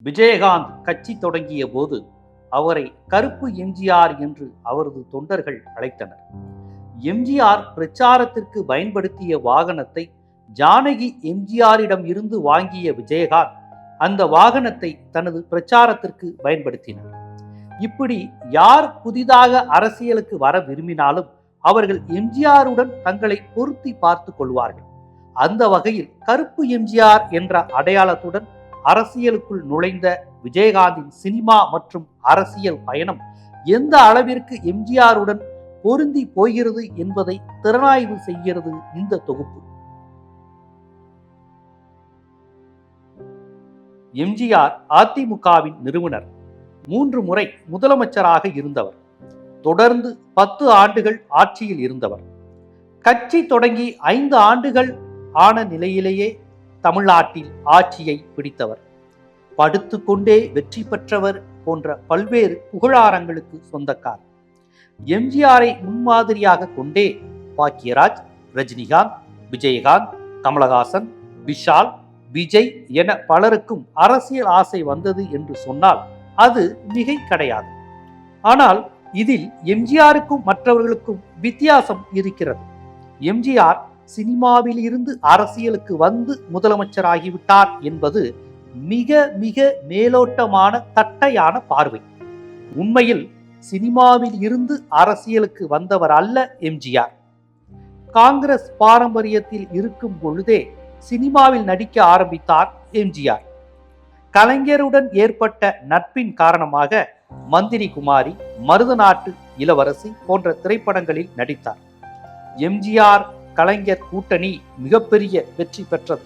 விஜயகாந்த் கட்சி தொடங்கிய போது அவரை கருப்பு எம்ஜிஆர் என்று அவரது தொண்டர்கள் அழைத்தனர். எம்ஜிஆர் பிரச்சாரத்திற்கு பயன்படுத்திய வாகனத்தை ஜானகி எம்ஜிஆரிடம் இருந்து வாங்கிய விஜயகாந்த் அந்த வாகனத்தை தனது பிரச்சாரத்திற்கு பயன்படுத்தினார். இப்படி யார் புதிதாக அரசியலுக்கு வர விரும்பினாலும் அவர்கள் எம்ஜிஆருடன் தங்களை பொருத்தி பார்த்து கொள்வார்கள். அந்த வகையில் கருப்பு எம்ஜிஆர் என்ற அடையாளத்துடன் அரசியலுக்குள் நுழைந்த விஜயகாந்தின் சினிமா மற்றும் அரசியல் பயணம் எந்த அளவிற்கு எம்ஜிஆருடன் பொருந்தி போகிறது என்பதை திறனாய்வு செய்கிறது இந்த தொகுப்பு. எம்ஜிஆர் அதிமுகவின் நிறுவனர், 3 முறை முதலமைச்சராக இருந்தவர், தொடர்ந்து 10 ஆண்டுகள் ஆட்சியில் இருந்தவர். கட்சி தொடங்கி 5 ஆண்டுகள் ஆன நிலையிலேயே தமிழ்நாட்டில் ஆட்சியை பிடித்தவர், படுத்துக்கொண்டே வெற்றி பெற்றவர் போன்ற பல்வேறு புகழாரங்களுக்கு சொந்தக்காரர். எம்ஜிஆரை முன்மாதிரியாக கொண்டே பாக்கியராஜ், ரஜினிகாந்த், விஜயகாந்த், கமலஹாசன், விஷால், விஜய் என பலருக்கும் அரசியல் ஆசை வந்தது என்று சொன்னால் அது மிகை கிடையாது. ஆனால் இதில் எம்ஜிஆருக்கும் மற்றவர்களுக்கும் வித்தியாசம் இருக்கிறது. எம்ஜிஆர் சினிமாவில் இருந்து அரசியலுக்கு வந்து முதலமைச்சராகிவிட்டார் என்பது மிக மிக மேலோட்டமான தட்டையான பார்வை. உண்மையில் சினிமாவில் இருந்து அரசியலுக்கு வந்தவர் அல்ல எம்ஜிஆர். காங்கிரஸ் பாரம்பரியத்தில் இருக்கும் பொழுதே சினிமாவில் நடிக்க ஆரம்பித்தார் எம்ஜிஆர். கலைஞருடன் ஏற்பட்ட நட்பின் காரணமாக மந்திரி குமாரி, மருதநாட்டு இளவரசி போன்ற திரைப்படங்களில் நடித்தார். எம்ஜிஆர் கலைஞர் கூட்டணி மிகப்பெரிய வெற்றி பெற்றது.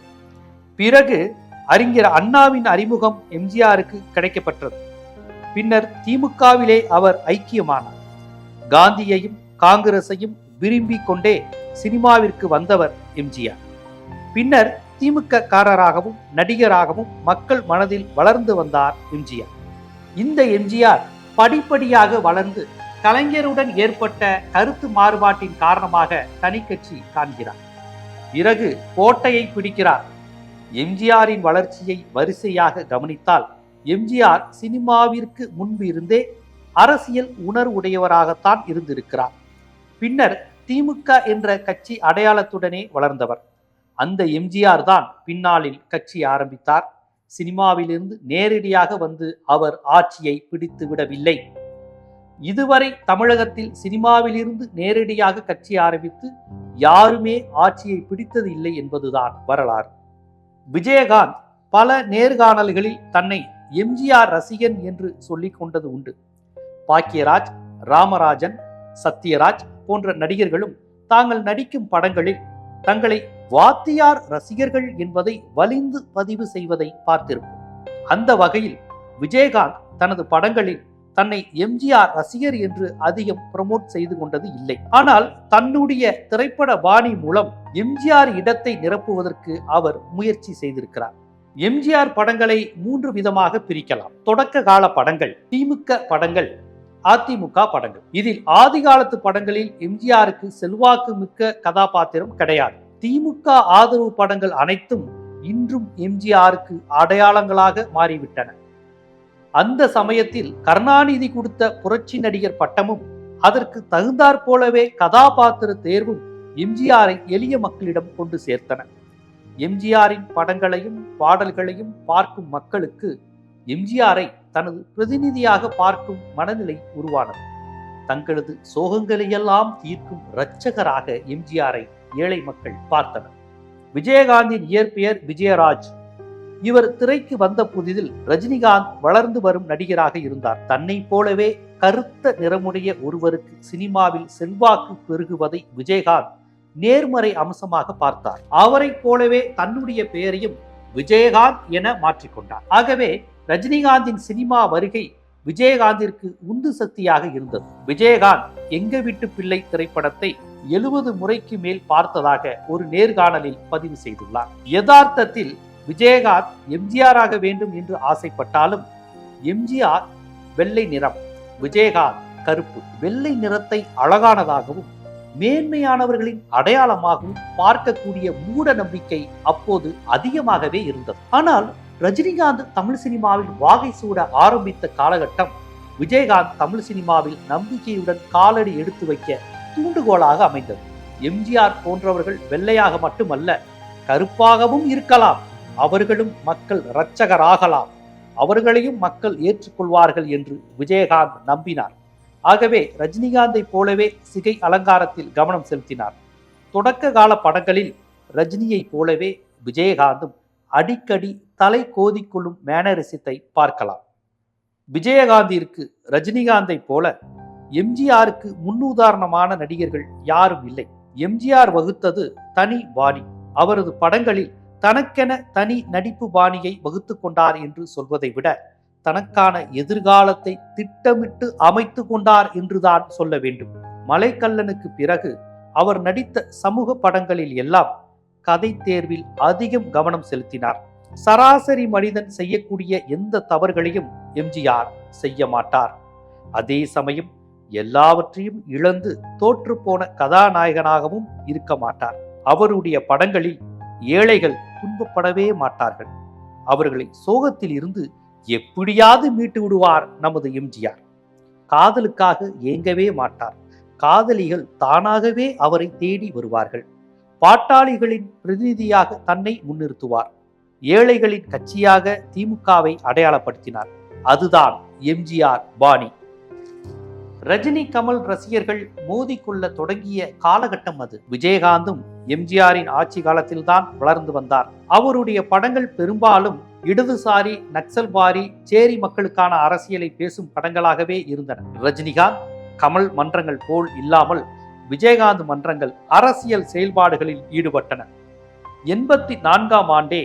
பிறகு அறிஞர் அண்ணாவின் அறிமுகம் எம்ஜிஆருக்கு கிடைக்கப்பெற்றது. பின்னர் திமுகவிலே அவர் ஐக்கியமானார். காந்தியையும் காங்கிரஸையும் விரும்பி கொண்டே சினிமாவிற்கு வந்தவர் எம்ஜிஆர். பின்னர் திமுக காரராகவும் நடிகராகவும் மக்கள் மனதில் வளர்ந்து வந்தார் எம்ஜிஆர். இந்த எம்ஜிஆர் படிப்படியாக வளர்ந்து கலைஞருடன் ஏற்பட்ட கருத்து மாறுபாட்டின் காரணமாக தனி கட்சி காண்கிறார். பிறகு கோட்டையை பிடிக்கிறார். எம்ஜிஆரின் வளர்ச்சியை வரிசையாக கவனித்தால் எம்ஜிஆர் சினிமாவிற்கு முன்பு இருந்தே அரசியல் உணர்வுடையவராகத்தான் இருந்திருக்கிறார். பின்னர் திமுக என்ற கட்சி அடையாளத்துடனே வளர்ந்தவர். அந்த எம்ஜிஆர் தான் பின்னாளில் கட்சி ஆரம்பித்தார். சினிமாவிலிருந்து நேரடியாக வந்து அவர் ஆட்சியை பிடித்து விடவில்லை. இதுவரை தமிழகத்தில் சினிமாவிலிருந்து நேரடியாக கட்சி ஆரம்பித்து யாருமே ஆட்சியை பிடித்தது இல்லை என்பதுதான் வரலாறு. விஜயகாந்த் பல நேர்காணல்களில் தன்னை எம்ஜிஆர் ரசிகன் என்று சொல்லிக் கொண்டது உண்டு. பாக்கியராஜ், ராமராஜன், சத்யராஜ் போன்ற நடிகர்களும் தாங்கள் நடிக்கும் படங்களில் தங்களை வாத்தியார் ரசிகர்கள் என்பதை வலிந்து பதிவு செய்வதை பார்த்திருப்போம். அந்த வகையில் விஜயகாந்த் தனது படங்களில் தன்னை எம்ஜிஆர் ரசிகர் என்று அதிகம் ப்ரமோட் செய்து கொண்டது இல்லை. ஆனால் தன்னுடைய திரைப்பட பாணி மூலம் எம்ஜிஆர் இடத்தை நிரப்புவதற்கு அவர் முயற்சி செய்திருக்கிறார். எம்ஜிஆர் படங்களை 3 விதமாக பிரிக்கலாம். தொடக்க கால படங்கள், திமுக படங்கள், அதிமுக படங்கள். இதில் ஆதி காலத்து படங்களில் எம்ஜிஆருக்கு செல்வாக்கு மிக்க கதாபாத்திரம் கிடையாது. திமுக ஆதரவு படங்கள் அனைத்தும் இன்றும் எம்ஜிஆருக்கு அடையாளங்களாக மாறிவிட்டன. அந்த சமயத்தில் கருணாநிதி கொடுத்த புரட்சி நடிகர் பட்டமும் அதற்கு தகுந்தாற் போலவே கதாபாத்திர தேர்வும் எம்ஜிஆரை எளிய மக்களிடம் கொண்டு சேர்த்தன. எம்ஜிஆரின் படங்களையும் பாடல்களையும் பார்க்கும் மக்களுக்கு எம்ஜிஆரை தனது பிரதிநிதியாக பார்க்கும் மனநிலை உருவானது. தங்களது சோகங்களையெல்லாம் தீர்க்கும் இரட்சகராக எம்ஜிஆரை ஏழை மக்கள் பார்த்தனர். விஜயகாந்தின் இயற்பெயர் விஜயராஜ். இவர் திரைக்கு வந்த புதிதில் ரஜினிகாந்த் வளர்ந்து வரும் நடிகராக இருந்தார். தன்னை போலவே கருத்த நிறமுடைய ஒருவருக்கு சினிமாவில் செல்வாக்கு பெருகுவதை விஜயகாந்த் நேர்மறை அம்சமாக பார்த்தார். அவரை போலவே தன்னுடைய பெயரையும் விஜயகாந்த் என மாற்றிக்கொண்டார். ஆகவே ரஜினிகாந்தின் சினிமா வருகை விஜயகாந்திற்கு உந்து சக்தியாக இருந்தது. விஜயகாந்த் எங்க வீட்டு பிள்ளை திரைப்படத்தை 70 முறைக்கு மேல் பார்த்ததாக ஒரு நேர்காணலில் பதிவு செய்துள்ளார். யதார்த்தத்தில் விஜயகாந்த் எம்ஜிஆராக வேண்டும் என்று ஆசைப்பட்டாலும் எம்ஜிஆர் வெள்ளை நிறம், விஜயகாந்த் கருப்பு. வெள்ளை நிறத்தை அழகானதாகவும் மேன்மையானவர்களின் அடையாளமாகவும் பார்க்கக்கூடிய மூட நம்பிக்கை அப்போது அதிகமாகவே இருந்தது. ஆனால் ரஜினிகாந்த் தமிழ் சினிமாவில் வாகை சூட ஆரம்பித்த காலகட்டம் விஜயகாந்த் தமிழ் சினிமாவில் நம்பிக்கையுடன் காலடி எடுத்து வைக்க தூண்டுகோலாக அமைந்தது. எம்ஜிஆர் போன்றவர்கள் வெள்ளையாக மட்டுமல்ல, கருப்பாகவும் இருக்கலாம், அவர்களும் மக்கள் இரட்சகராகலாம், அவர்களையும் மக்கள் ஏற்றுக்கொள்வார்கள் என்று விஜயகாந்த் நம்பினார். ஆகவே ரஜினிகாந்தை போலவே சிகை அலங்காரத்தில் கவனம் செலுத்தினார். தொடக்க கால படங்களில் ரஜினியை போலவே விஜயகாந்தும் அடிக்கடி தலை கோதிக்கொள்ளும் மேனரிசத்தை பார்க்கலாம். விஜயகாந்திற்கு ரஜினிகாந்தை போல எம்ஜிஆருக்கு முன்னுதாரணமான நடிகர்கள் யாரும் இல்லை. எம்ஜிஆர் வகுத்தது தனி பாணி. அவரது படங்களில் தனக்கென தனி நடிப்பு பாணியை வகுத்து கொண்டார் என்று சொல்வதை விட தனக்கான எதிர்காலத்தை திட்டமிட்டு அமைத்து கொண்டார் என்றுதான் சொல்ல வேண்டும். மலைக்கல்லனுக்கு பிறகு அவர் நடித்த சமூக படங்களில் எல்லாம் கதை தேர்வில் அதிகம் கவனம் செலுத்தினார். சராசரி மனிதன் செய்யக்கூடிய எந்த தவறுகளையும் எம்ஜிஆர் செய்ய மாட்டார். அதே சமயம் எல்லாவற்றையும் இழந்து தோற்று போன கதாநாயகனாகவும் இருக்க மாட்டார். அவருடைய படங்களில் ஏழைகள் துன்பப்படவே மாட்டார்கள். அவர்களை சோகத்தில் இருந்து எப்படியாவது மீட்டு விடுவார் நமது எம்ஜிஆர். காதலுக்காக ஏங்கவே மாட்டார். காதலிகள் தானாகவே அவரை தேடி வருவார்கள். பாட்டாளிகளின் பிரதிநிதியாக தன்னை முன்னிறுத்துவார். ஏழைகளின் கட்சியாக திமுகவை அடையாளப்படுத்தினார். அதுதான் எம்ஜிஆர் பாணி. ரஜினி கமல் ரசிகர்கள் மோதிக்கொள்ள தொடங்கிய காலகட்டம் அது. விஜயகாந்தும் எம்ஜிஆரின் ஆட்சி காலத்தில்தான் வளர்ந்து வந்தார். அவருடைய படங்கள் பெரும்பாலும் இடதுசாரி, நக்சல்வாரி, சேரி மக்களுக்கான அரசியலை பேசும் படங்களாகவே இருந்தன. ரஜினிகாந்த் கமல் மன்றங்கள் போல் இல்லாமல் விஜயகாந்த் மன்றங்கள் அரசியல் செயல்பாடுகளில் ஈடுபட்டன. 84ஆம் ஆண்டே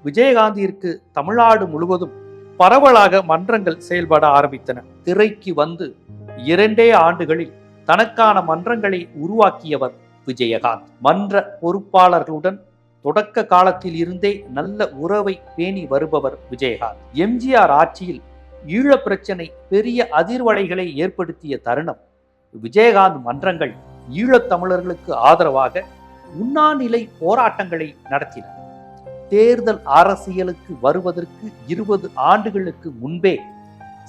விஜயகாந்திற்கு தமிழ்நாடு முழுவதும் பரவலாக மன்றங்கள் செயல்பட ஆரம்பித்தன. திரைக்கு வந்து 2 ஆண்டுகளில் தனக்கான மன்றங்களை உருவாக்கியவர் விஜயகாந்த். மன்ற பொறுப்பாளர்களுடன் தொடக்க காலத்தில் இருந்தே நல்ல உறவை பேணி வருபவர் விஜயகாந்த். எம்ஜிஆர் ஆட்சியில் ஈழ பிரச்சனை பெரிய அதிர்வலைகளை ஏற்படுத்திய தருணம் விஜயகாந்த் மன்றங்கள் ஈழத்தமிழர்களுக்கு ஆதரவாக உண்ணாநிலை போராட்டங்களை நடத்தின. தேர்தல் அரசியலுக்கு வருவதற்கு 20 ஆண்டுகளுக்கு முன்பே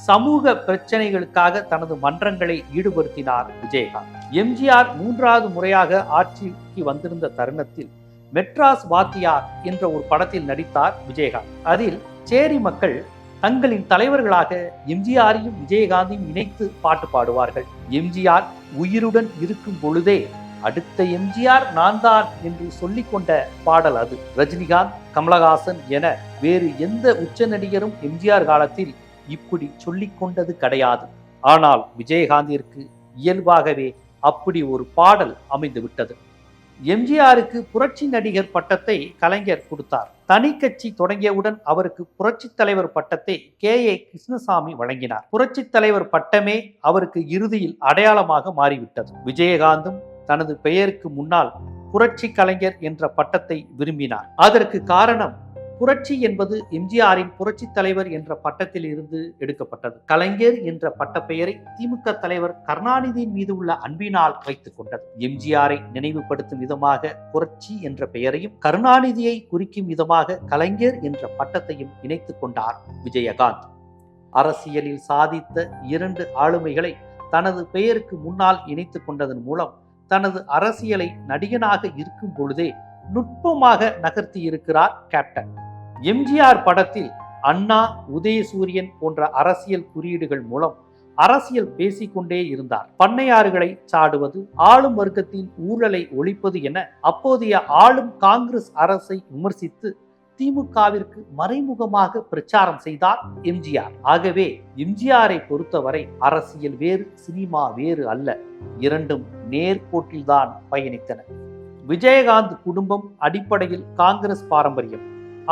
சமூக பிரச்சனைகளுக்காக தனது மன்றங்களை ஈடுபடுத்தினார் விஜயகாந்த். எம்ஜிஆர் 3வது முறையாக ஆட்சிக்கு வந்திருந்த தருணத்தில் மெட்ராஸ் வாத்தியார் என்ற ஒரு படத்தில் நடித்தார் விஜயகாந்த். அதில் சேரி மக்கள் தங்களின் தலைவர்களாக எம்ஜிஆரையும் விஜயகாந்தையும் இணைத்து பாட்டு பாடுவார்கள். எம்ஜிஆர் உயிருடன் இருக்கும் பொழுதே அடுத்த எம்ஜிஆர் நான் தான் என்று சொல்லிக் கொண்ட பாடல் அது. ரஜினிகாந்த், கமலஹாசன் என வேறு எந்த உச்ச நடிகரும் எம்ஜிஆர் காலத்தில் இப்படி சொல்லிக் கொண்டது கிடையாது. ஆனால் விஜயகாந்திற்கு இயல்பாகவே அப்படி ஒரு பாடல் அமைந்து விட்டது. எம்ஜிஆருக்கு புரட்சி நடிகர் பட்டத்தை கலைஞர் கொடுத்தார். தனி கட்சி தொடங்கியவுடன் அவருக்கு புரட்சி தலைவர் பட்டத்தை KA கிருஷ்ணசாமி வழங்கினார். புரட்சி தலைவர் பட்டமே அவருக்கு இறுதியில் அடையாளமாக மாறிவிட்டது. விஜயகாந்தும் தனது பெயருக்கு முன்னால் புரட்சி கலைஞர் என்ற பட்டத்தை விரும்பினார். அதற்கு காரணம் புரட்சி என்பது எம்ஜிஆரின் புரட்சி தலைவர் என்ற பட்டத்தில் இருந்து எடுக்கப்பட்டது. கலைஞர் என்ற பட்ட பெயரை திமுக தலைவர் கருணாநிதியின் மீது உள்ள அன்பினால் வைத்துக் கொண்டது. எம்ஜிஆரை நினைவுபடுத்தும் விதமாக புரட்சி என்ற பெயரையும், கருணாநிதியை குறிக்கும் விதமாக கலைஞர் என்ற பட்டத்தையும் இணைத்துக் கொண்டார் விஜயகாந்த். அரசியலில் சாதித்த 2 ஆளுமைகளை தனது பெயருக்கு முன்னால் இணைத்துக் கொண்டதன் மூலம் தனது அரசியலை நடிகனாக இருக்கும் பொழுதே நுட்பமாக நகர்த்தி இருக்கிறார் கேப்டன். எம்ஜிஆர் படத்தில் அண்ணா, உதயசூரியன் போன்ற அரசியல் குறியீடுகள் மூலம் அரசியல் பேசிக்கொண்டே இருந்தார். பண்ணையாறுகளை சாடுவது, ஆளும் வர்க்கத்தின் ஊழலை ஒழிப்பது என அப்போதைய ஆளும் காங்கிரஸ் அரசை விமர்சித்து திமுகவிற்கு மறைமுகமாக பிரச்சாரம் செய்தார் எம்ஜிஆர். ஆகவே எம்ஜிஆரை பொறுத்தவரை அரசியல் வேறு, சினிமா வேறு அல்ல. இரண்டும் நேர்கோட்டில்தான் பயணித்தன. விஜயகாந்த் குடும்பம் அடிப்படையில் காங்கிரஸ் பாரம்பரியம்.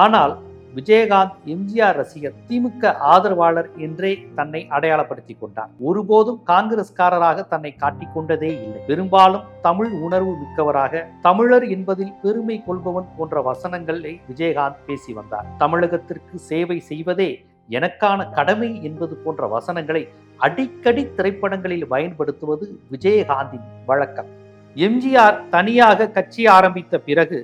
ஆனால் விஜயகாந்த் எம்ஜிஆர் ரசிகர், திமுக ஆதரவாளர் என்றே தன்னை அடையாளப்படுத்திக் கொண்டார். ஒருபோதும் காங்கிரஸ்காரராக தன்னை காட்டிக்கொண்டதே இல்லை. பெரும்பாலும் தமிழ் உணர்வு மிக்கவராக, தமிழர் என்பதில் பெருமை கொள்பவன் போன்ற வசனங்களை விஜயகாந்த் பேசி வந்தார். தமிழகத்திற்கு சேவை செய்வதே எனக்கான கடமை என்பது போன்ற வசனங்களை அடிக்கடி திரைப்படங்களில் பயன்படுத்துவது விஜயகாந்தின் வழக்கம். எம்ஜிஆர் தனியாக கட்சி ஆரம்பித்த பிறகு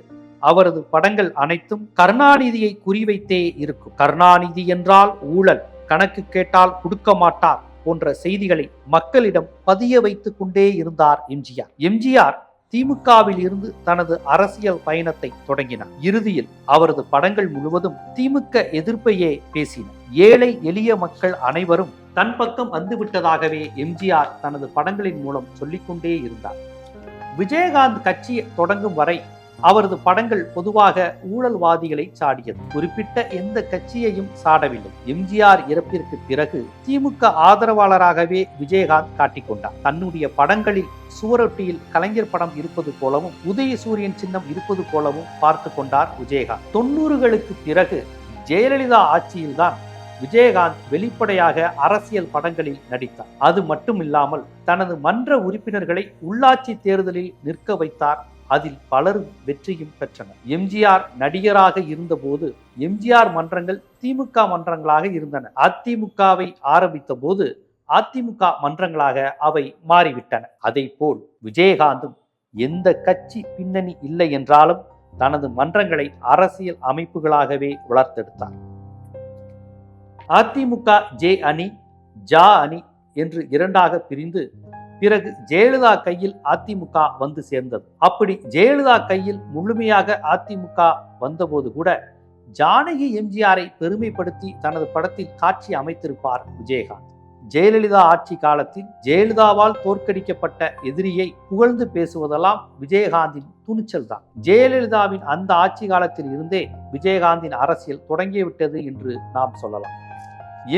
அவரது படங்கள் அனைத்தும் கருணாநிதியை குறிவைத்தே இருக்கும். கருணாநிதி என்றால் ஊழல், கணக்கு கேட்டால் கொடுக்க மாட்டார் போன்ற செய்திகளை மக்களிடம் பதிய வைத்துக் கொண்டே இருந்தார் எம்ஜிஆர். எம்ஜிஆர் திமுகவில் இருந்து தனது அரசியல் பயணத்தை தொடங்கினார். இறுதியில் அவரது படங்கள் முழுவதும் திமுக எதிர்ப்பையே பேசின. ஏழை எளிய மக்கள் அனைவரும் தன் பக்கம் வந்துவிட்டதாகவே எம்ஜிஆர் தனது படங்களின் மூலம் சொல்லிக்கொண்டே இருந்தார். விஜயகாந்த் கட்சி தொடங்கும் வரை அவரது படங்கள் பொதுவாக ஊழல்வாதிகளை சாடியது, குறிப்பிட்ட எந்த கட்சியையும் சாடவில்லை. எம்ஜிஆர் இறப்பிற்கு பிறகு திமுக ஆதரவாளராகவே விஜயகாந்த் காட்டிக்கொண்டார். தன்னுடைய படங்களில் சுவரொட்டியில் கலைஞர் படம் இருப்பது போலவும் உதயசூரியன் சின்னம் இருப்பது போலவும் பார்த்து கொண்டார் விஜயகாந்த். 90களுக்கு பிறகு ஜெயலலிதா ஆட்சியில்தான் விஜயகாந்த் வெளிப்படையாக அரசியல் படங்களில் நடித்தார். அது மட்டுமில்லாமல் தனது மன்ற உறுப்பினர்களை உள்ளாட்சி தேர்தலில் நிற்க வைத்தார். அதில் பலரும் வெற்றியும் பெற்றனர். எம்ஜிஆர் நடிகராக இருந்தபோது எம்ஜிஆர் மன்றங்கள் திமுக மன்றங்களாக இருந்தன. அதிமுகவை ஆரம்பித்த போது அதிமுக மன்றங்களாக அவை மாறிவிட்டன. அதை போல் விஜயகாந்தும் எந்த கட்சி பின்னணி இல்லை என்றாலும் தனது மன்றங்களை அரசியல் அமைப்புகளாகவே வளர்த்தெடுத்தார். அதிமுக ஜே அணி, ஜா அணி என்று இரண்டாக பிரிந்து பிறகு ஜெயலலிதா கையில் அதிமுக வந்து சேர்ந்தது. அப்படி ஜெயலலிதா கையில் முழுமையாக அதிமுக வந்தபோது கூட ஜானகி எம்ஜிஆரை பெருமைப்படுத்தி தனது படத்தில் காட்சி அமைத்திருப்பார் விஜயகாந்த். ஜெயலலிதா ஆட்சி காலத்தில் ஜெயலலிதாவால் தோற்கடிக்கப்பட்ட எதிரியை புகழ்ந்து பேசுவதெல்லாம் விஜயகாந்தின் துணிச்சல் தான். ஜெயலலிதாவின் அந்த ஆட்சி காலத்தில் இருந்தே விஜயகாந்தின் அரசியல் தொடங்கிவிட்டது என்று நாம் சொல்லலாம்.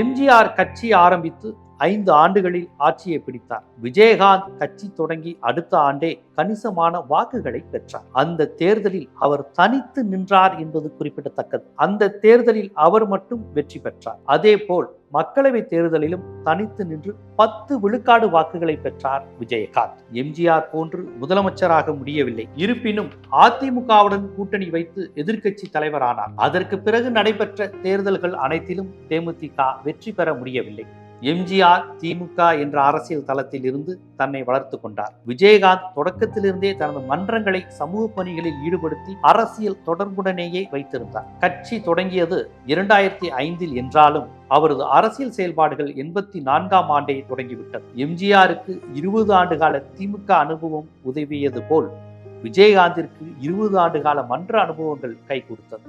எம்ஜிஆர் கட்சி ஆரம்பித்து 5 ஆண்டுகளில் ஆட்சியை பிடித்தார். விஜயகாந்த் கட்சி தொடங்கி அடுத்த ஆண்டே கணிசமான வாக்குகளை பெற்றார். அந்த தேர்தலில் அவர் தனித்து நின்றார் என்பது குறிப்பிடத்தக்கது. அந்த தேர்தலில் அவர் மட்டும் வெற்றி பெற்றார். அதே போல் மக்களவை தேர்தலிலும் தனித்து நின்று 10 விழுக்காடு வாக்குகளை பெற்றார் விஜயகாந்த். எம்ஜிஆர் போன்று முதலமைச்சராக முடியவில்லை. இருப்பினும் அதிமுகவுடன் கூட்டணி வைத்து எதிர்க்கட்சி தலைவரானார். அதற்கு பிறகு நடைபெற்ற தேர்தல்கள் அனைத்திலும் தேமுதிக வெற்றி பெற முடியவில்லை. எம்ஜிஆர் திமுக என்ற அரசியல் தளத்தில் இருந்து தன்னை வளர்த்து கொண்டார். விஜயகாந்த் தொடக்கத்திலிருந்தே தனது மன்றங்களை சமூக பணிகளில் ஈடுபடுத்தி அரசியல் தொடர்புடனேயே வைத்திருந்தார். கட்சி தொடங்கியது 2005 என்றாலும் அவரது அரசியல் செயல்பாடுகள் 84ஆம் ஆண்டே தொடங்கிவிட்டது. எம்ஜிஆருக்கு 20 ஆண்டுகால திமுக அனுபவம் உதவியது போல் விஜயகாந்திற்கு 20 ஆண்டுகால மன்ற அனுபவங்கள் கை கொடுத்தது.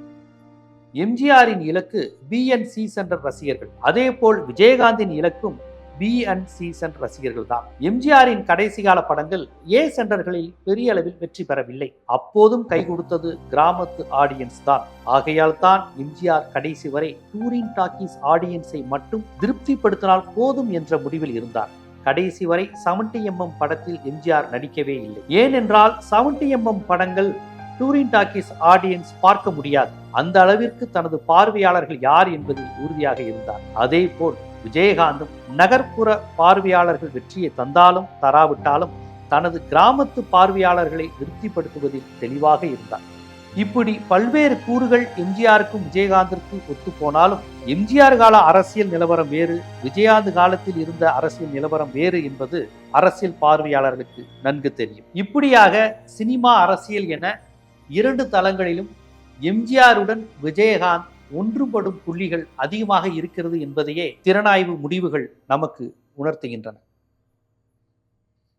எம்ஜிஆரின் இலக்கு B&C சென்டர் ரசிகர்கள், அதே போல் விஜயகாந்தின் இலக்கும் B&C சென்டர் ரசிகர்கள் தான். எம்ஜிஆரின் கடைசி கால படங்கள் A சென்டர்களில் பெரிய அளவில் வெற்றி பெறவில்லை. அப்போதும் கை கொடுத்தது கிராமத்து ஆடியன்ஸ் தான். ஆகையால் தான் எம்ஜிஆர் கடைசி வரை டூரிங் டாக்கீஸ் ஆடியன்ஸை மட்டும் திருப்திப்படுத்தினால் போதும் என்ற முடிவில் இருந்தார். கடைசி வரை 70mm படத்தில் எம்ஜிஆர் நடிக்கவே இல்லை. ஏனென்றால் 70mm படங்கள் டூரிங் டாக்கீஸ் ஆடியன்ஸ் பார்க்க முடியாது. அந்த அளவிற்கு தனது பார்வையாளர்கள் யார் என்பதில் உறுதியாக இருந்தார். அதே போல் விஜயகாந்தும் நகர்ப்புற பார்வையாளர்கள் வெற்றியை தந்தாலும் தராவிட்டாலும் தனது கிராமத்து பார்வையாளர்களை திருப்திப்படுத்துவதில் தெளிவாக இருந்தார். இப்படி பல்வேறு கூறுகள் எம்ஜிஆருக்கும் விஜயகாந்திற்கும் ஒத்து போனாலும் எம்ஜிஆர் கால அரசியல் நிலவரம் வேறு, விஜயகாந்த் காலத்தில் இருந்த அரசியல் நிலவரம் வேறு என்பது அரசியல் பார்வையாளர்களுக்கு நன்கு தெரியும். இப்படியாக சினிமா, அரசியல் என 2 தளங்களிலும் எம்ஜிஆருடன் விஜயகாந்த் ஒன்றுபடும் புள்ளிகள் அதிகமாக இருக்கிறது என்பதையே திறனாய்வு முடிவுகள் நமக்கு உணர்த்துகின்றன.